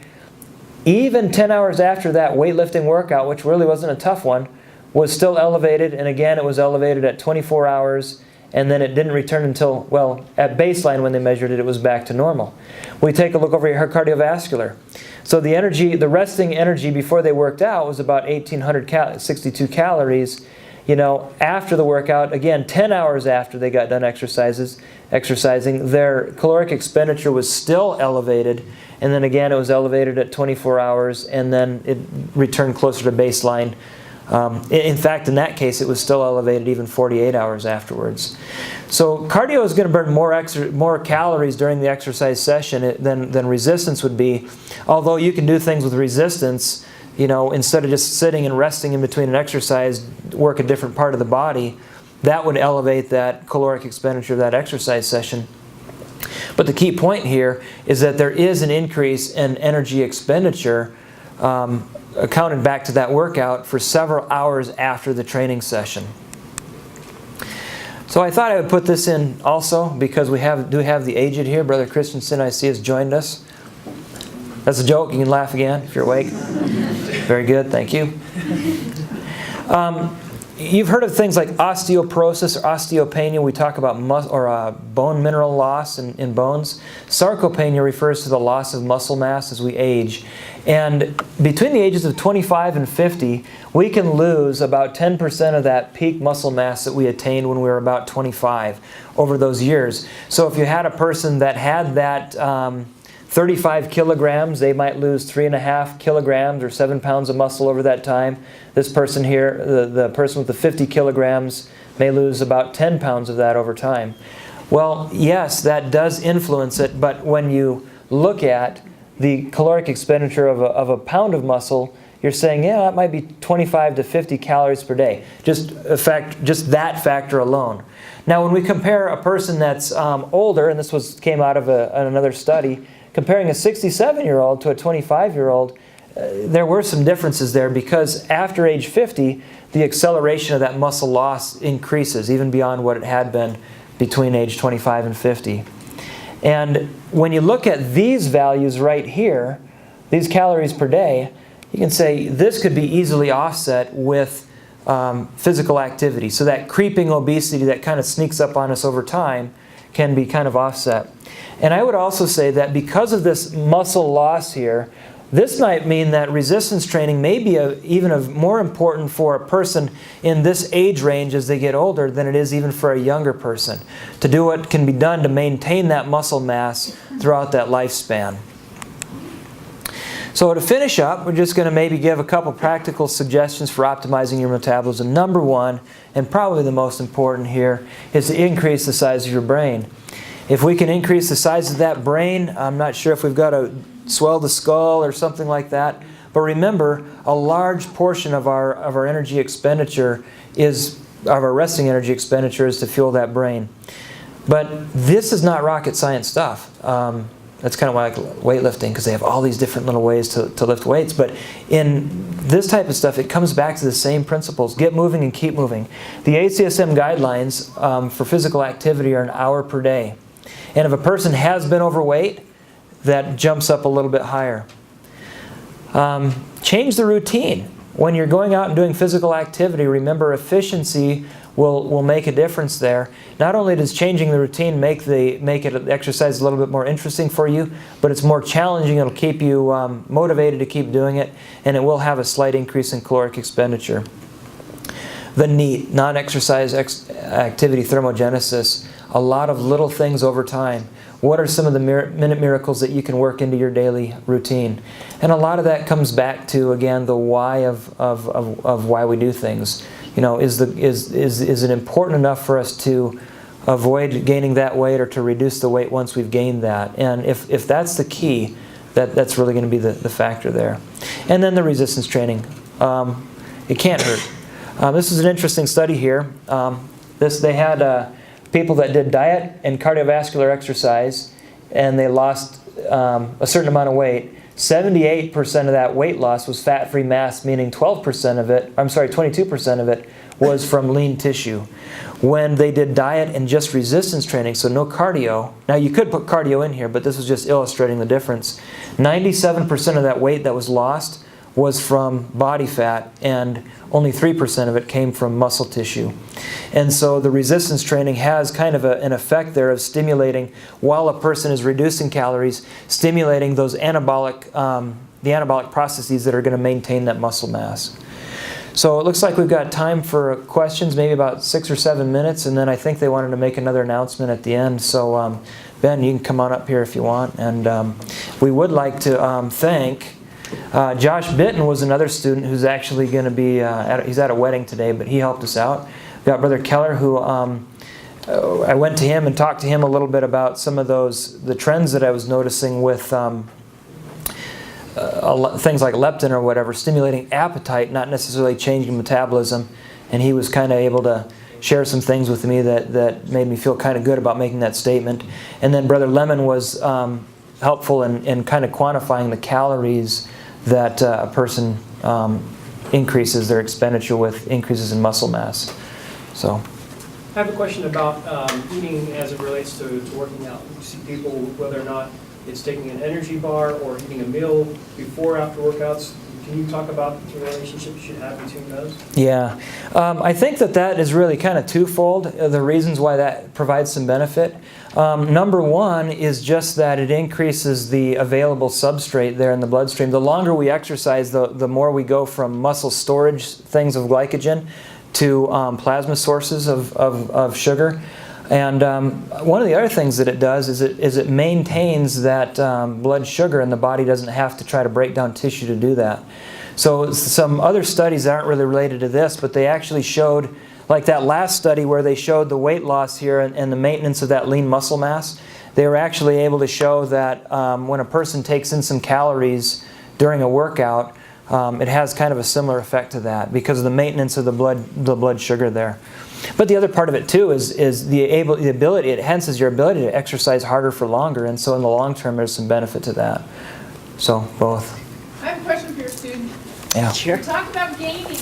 even 10 hours after that weightlifting workout, which really wasn't a tough one, was still elevated. And again, it was elevated at 24 hours, and then it didn't return until, well, at baseline when they measured it, it was back to normal. We take a look over here, her cardiovascular. So the energy, the resting energy before they worked out was about 1,862 calories. You know, after the workout, again, 10 hours after they got done exercising, their caloric expenditure was still elevated. And then again, it was elevated at 24 hours, and then it returned closer to baseline. In fact, in that case, it was still elevated even 48 hours afterwards. So cardio is going to burn more calories during the exercise session than resistance would be. Although you can do things with resistance, you know, instead of just sitting and resting in between an exercise, work a different part of the body. That would elevate that caloric expenditure of that exercise session. But the key point here is that there is an increase in energy expenditure accounted back to that workout for several hours after the training session. So I thought I would put this in also because we do have the aged here. Brother Christensen, I see, has joined us. That's a joke. You can laugh again if you're awake. Very good. Thank you. You've heard of things like osteoporosis or osteopenia. We talk about bone mineral loss in bones. Sarcopenia refers to the loss of muscle mass as we age. And between the ages of 25 and 50, we can lose about 10% of that peak muscle mass that we attained when we were about 25 over those years. So if you had a person that had that 35 kilograms, they might lose 3.5 kilograms or 7 pounds of muscle over that time. This person here, the person with the 50 kilograms, may lose about 10 pounds of that over time. Well, yes, that does influence it, but when you look at the caloric expenditure of a pound of muscle, you're saying, yeah, it might be 25 to 50 calories per day. Just that factor alone. Now, when we compare a person that's older, and this came out of another study, comparing a 67-year-old to a 25-year-old, there were some differences there because after age 50, the acceleration of that muscle loss increases even beyond what it had been between age 25 and 50. And when you look at these values right here, these calories per day, you can say this could be easily offset with physical activity. So that creeping obesity that kind of sneaks up on us over time can be kind of offset. And I would also say that because of this muscle loss here, this might mean that resistance training may be even more important for a person in this age range as they get older than it is even for a younger person, to do what can be done to maintain that muscle mass throughout that lifespan. So to finish up, we're just going to maybe give a couple practical suggestions for optimizing your metabolism. Number one, and probably the most important here, is to increase the size of your brain. If we can increase the size of that brain, I'm not sure if we've got to swell the skull or something like that, but remember, a large portion of our energy expenditure our resting energy expenditure is to fuel that brain. But this is not rocket science stuff. That's kind of like weightlifting because they have all these different little ways to lift weights. But in this type of stuff, it comes back to the same principles. Get moving and keep moving. The ACSM guidelines for physical activity are an hour per day. And if a person has been overweight, that jumps up a little bit higher. Change the routine. When you're going out and doing physical activity, remember efficiency will make a difference there. Not only does changing the routine make it exercise a little bit more interesting for you, but it's more challenging. It'll keep you motivated to keep doing it, and it will have a slight increase in caloric expenditure. The NEAT, non-exercise activity thermogenesis, a lot of little things over time. What are some of the minute miracles that you can work into your daily routine? And a lot of that comes back to, again, the why of why we do things. You know, is it important enough for us to avoid gaining that weight or to reduce the weight once we've gained that. And if that's the key, that's really going to be the factor there. And then the resistance training. It can't hurt. This is an interesting study here. They had people that did diet and cardiovascular exercise, and they lost a certain amount of weight. 78% of that weight loss was fat-free mass, meaning 22% of it was from lean tissue. When they did diet and just resistance training, so no cardio, now you could put cardio in here, but this is just illustrating the difference. 97% of that weight that was lost was from body fat, and only 3% of it came from muscle tissue. And so the resistance training has kind of an effect there of stimulating, while a person is reducing calories, stimulating those anabolic, the anabolic processes that are going to maintain that muscle mass. So it looks like we've got time for questions, maybe about 6 or 7 minutes, and then I think they wanted to make another announcement at the end. So Ben, you can come on up here if you want. And we would like to thank Josh Bitton was another student who's actually going to be, he's at a wedding today, but he helped us out. We've got Brother Keller, who I went to him and talked to him a little bit about some of the trends that I was noticing with things like leptin or whatever, stimulating appetite, not necessarily changing metabolism. And he was kind of able to share some things with me that made me feel kind of good about making that statement. And then Brother Lemon was helpful in kind of quantifying the calories that a person increases their expenditure with increases in muscle mass. So, I have a question about eating as it relates to working out. You see people, whether or not it's taking an energy bar or eating a meal before or after workouts. Can you talk about the relationship you should have between those? Yeah. I think that is really kind of twofold, the reasons why that provides some benefit. Number one is just that it increases the available substrate there in the bloodstream. The longer we exercise, the more we go from muscle storage things of glycogen to plasma sources of sugar. And one of the other things that it does is it maintains that blood sugar, and the body doesn't have to try to break down tissue to do that. So some other studies that aren't really related to this, but they actually showed, like that last study where they showed the weight loss here and the maintenance of that lean muscle mass, they were actually able to show that when a person takes in some calories during a workout, it has kind of a similar effect to that because of the maintenance of the blood sugar there. But the other part of it too is the ability, it enhances your ability to exercise harder for longer, and so in the long term there's some benefit to that. So both. I have a question for your student. Yeah. Sure. You talked about gaining,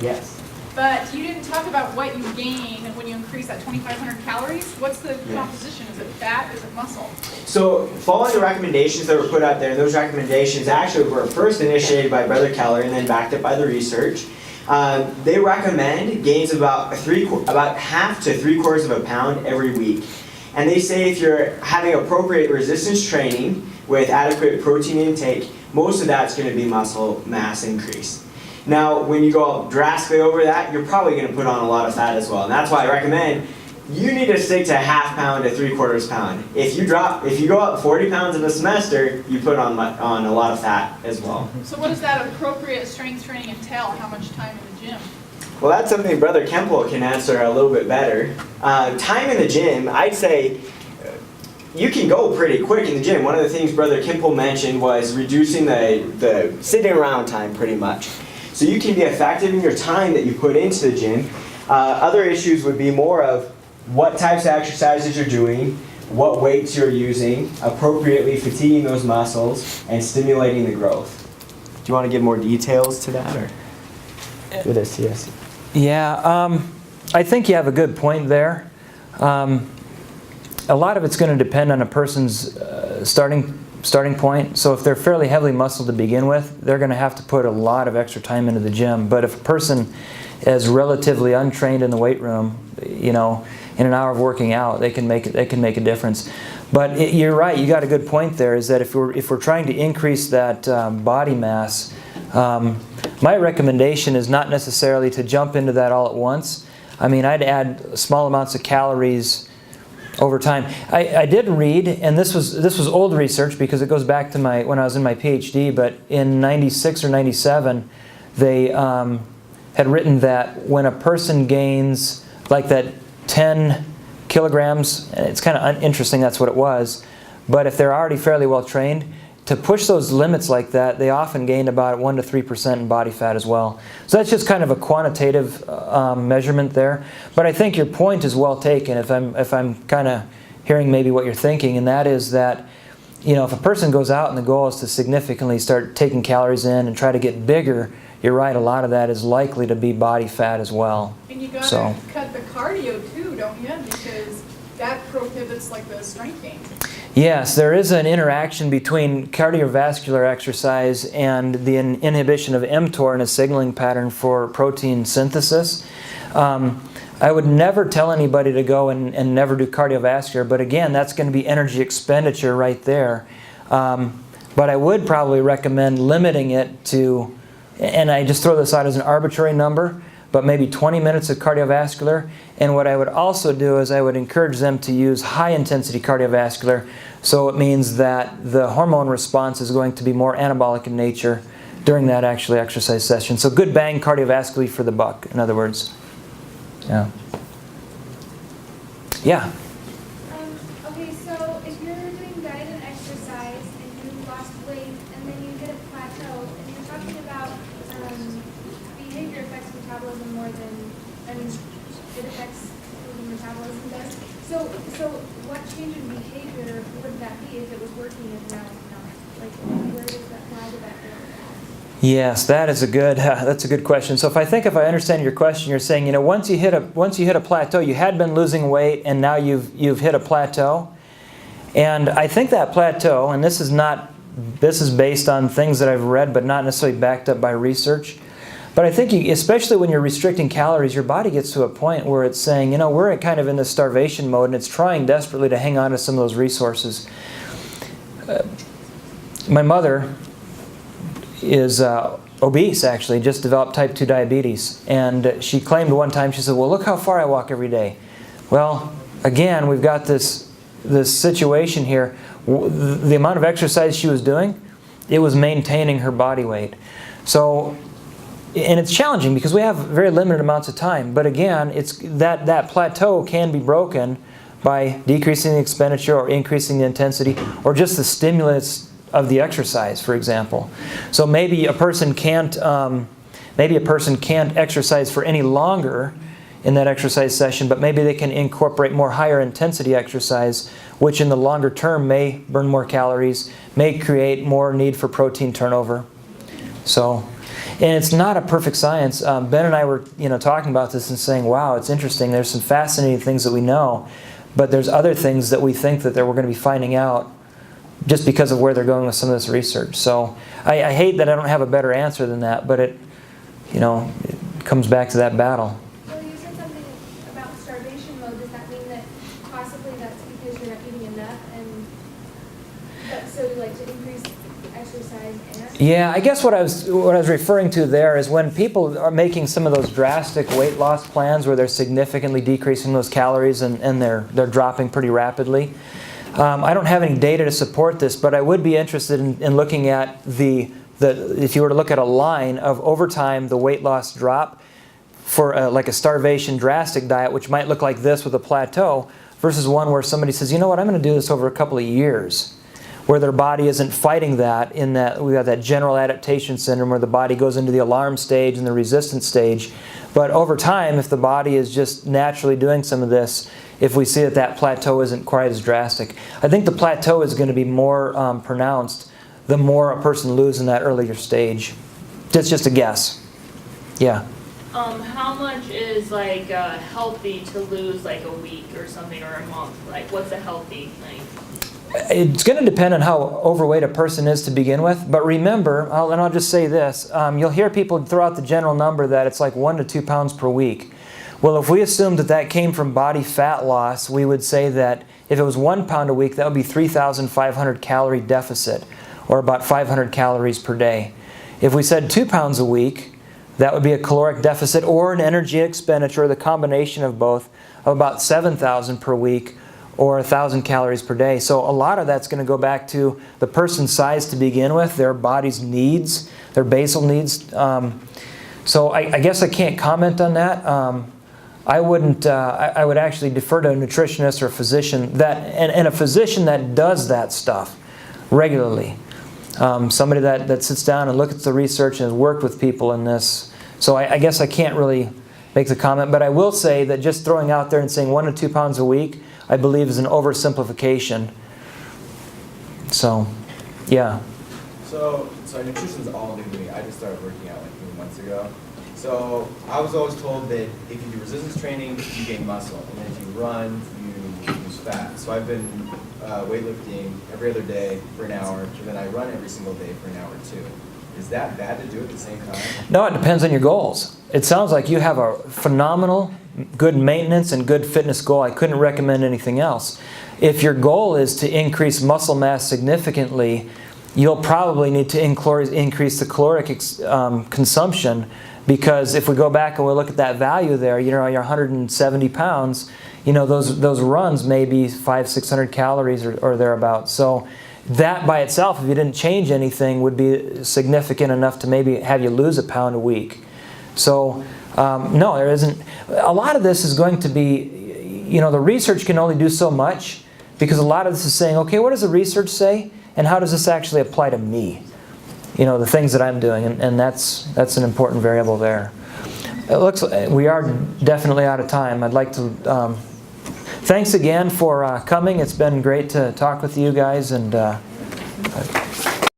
Yes. but you didn't talk about what you gain when you increase that 2,500 calories. What's the composition? Is it fat? Is it muscle? So following the recommendations that were put out there, those recommendations actually were first initiated by Brother Keller and then backed up by the research. They recommend gains of about half to 3/4 of a pound every week. And they say if you're having appropriate resistance training with adequate protein intake, most of that's going to be muscle mass increase. Now, when you go drastically over that, you're probably going to put on a lot of fat as well. And that's why I recommend you need to stick to 1/2 pound to 3/4 pound. If you go up 40 pounds in a semester, you put on a lot of fat as well. So what does that appropriate strength training entail? How much time in the gym? Well, that's something Brother Kemple can answer a little bit better. Time in the gym, I'd say you can go pretty quick in the gym. One of the things Brother Kemple mentioned was reducing the sitting around time pretty much. So you can be effective in your time that you put into the gym. Other issues would be more of what types of exercises you're doing, what weights you're using, appropriately fatiguing those muscles, and stimulating the growth. Do you want to give more details to that, or with this? Yes. Yeah, I think you have a good point there. A lot of it's going to depend on a person's starting point. So if they're fairly heavily muscled to begin with, they're going to have to put a lot of extra time into the gym. But if a person is relatively untrained in the weight room, you know, in an hour of working out, they can make a difference. But you're right. You got a good point there. Is that if we're trying to increase that body mass, my recommendation is not necessarily to jump into that all at once. I mean, I'd add small amounts of calories over time. I did read, and this was old research because it goes back to when I was in my PhD. But in '96 or '97, they had written that when a person gains like that 10 kilograms. It's kind of interesting that's what it was. But if they're already fairly well trained, to push those limits like that, they often gain about 1 to 3% in body fat as well. So that's just kind of a quantitative measurement there. But I think your point is well taken if I'm kind of hearing maybe what you're thinking, and that is that, you know, if a person goes out and the goal is to significantly start taking calories in and try to get bigger, you're right, a lot of that is likely to be body fat as well. And you gotta cut the cardio too, don't you? Because that prohibits like the strength gain. Yes, there is an interaction between cardiovascular exercise and the inhibition of mTOR in a signaling pattern for protein synthesis. I would never tell anybody to go and never do cardiovascular, but again, that's going to be energy expenditure right there. But I would probably recommend limiting it to, and I just throw this out as an arbitrary number, but maybe 20 minutes of cardiovascular. And what I would also do is I would encourage them to use high-intensity cardiovascular. So it means that the hormone response is going to be more anabolic in nature during that actually exercise session. So good bang cardiovascularly for the buck, in other words. Yeah. Yeah. Okay, so if you're doing diet and exercise and you lost weight and then you hit a plateau and you're talking about behavior affects metabolism more than, it affects what metabolism does. So what change in behavior would that be if it was working and now it's not? Like, why did that go? Yes, that's a good question. So if I understand your question, you're saying, you know, once you hit a plateau, you had been losing weight and now you've hit a plateau. And I think that plateau, and this is based on things that I've read but not necessarily backed up by research. But I think especially when you're restricting calories, your body gets to a point where it's saying, you know, we're kind of in this starvation mode and it's trying desperately to hang on to some of those resources. My mother is obese, actually, just developed type 2 diabetes. And she claimed one time, she said, well, look how far I walk every day. Well, again, we've got this situation here. The amount of exercise she was doing, it was maintaining her body weight. So, and it's challenging because we have very limited amounts of time. But again, it's that plateau can be broken by decreasing the expenditure or increasing the intensity or just the stimulus of the exercise, for example. So maybe a person can't exercise for any longer in that exercise session, but maybe they can incorporate more higher intensity exercise, which in the longer term may burn more calories, may create more need for protein turnover. So, and it's not a perfect science. Ben and I were, talking about this and saying, wow, it's interesting. There's some fascinating things that we know, but there's other things that we think that we're going to be finding out just because of where they're going with some of this research. So I hate that I don't have a better answer than that, but it comes back to that battle. So you said something about starvation mode. Does that mean that possibly that's because you're not eating enough, and so you like to increase exercise and? Yeah, I guess what I was referring to there is when people are making some of those drastic weight loss plans where they're significantly decreasing those calories and they're dropping pretty rapidly. I don't have any data to support this, but I would be interested in looking at if you were to look at a line of over time the weight loss drop for like a starvation drastic diet, which might look like this with a plateau, versus one where somebody says, you know what, I'm going to do this over a couple of years, where their body isn't fighting that, in that we have that general adaptation syndrome where the body goes into the alarm stage and the resistance stage. But over time, if the body is just naturally doing some of this, if we see that plateau isn't quite as drastic. I think the plateau is going to be more pronounced the more a person loses in that earlier stage. That's just a guess. Yeah. How much is healthy to lose a week or something, or a month? What's a healthy thing? It's going to depend on how overweight a person is to begin with. But remember, I'll just say this, you'll hear people throw out the general number that it's like 1 to 2 pounds per week. Well, if we assumed that came from body fat loss, we would say that if it was 1 pound a week, that would be 3,500 calorie deficit, or about 500 calories per day. If we said 2 pounds a week, that would be a caloric deficit or an energy expenditure, the combination of both, of about 7,000 per week, or 1,000 calories per day. So a lot of that's going to go back to the person's size to begin with, their body's needs, their basal needs. So I guess I can't comment on that. I wouldn't. I would actually defer to a nutritionist or a physician and a physician that does that stuff regularly. Somebody that sits down and looks at the research and has worked with people in this. So I guess I can't really make the comment, but I will say that just throwing out there and saying 1 to 2 pounds a week, I believe is an oversimplification. So, yeah. So nutrition's all new to me. I just started working out like 3 months ago. So I was always told that if you do resistance training, you gain muscle, and then if you run, you lose fat. So I've been weightlifting every other day for an hour, and then I run every single day for an hour too. Is that bad to do at the same time? No, it depends on your goals. It sounds like you have a phenomenal, good maintenance and good fitness goal. I couldn't recommend anything else. If your goal is to increase muscle mass significantly, you'll probably need to increase the caloric consumption, because if we go back and we look at that value there, you're 170 pounds, those runs may be 500-600 calories or thereabouts. So that by itself, if you didn't change anything, would be significant enough to maybe have you lose a pound a week. So no, there isn't. A lot of this is going to be, the research can only do so much, because a lot of this is saying, okay, what does the research say, and how does this actually apply to me? The things that I'm doing, and that's an important variable there. It looks like we are definitely out of time. I'd like to thanks again for coming. It's been great to talk with you guys, and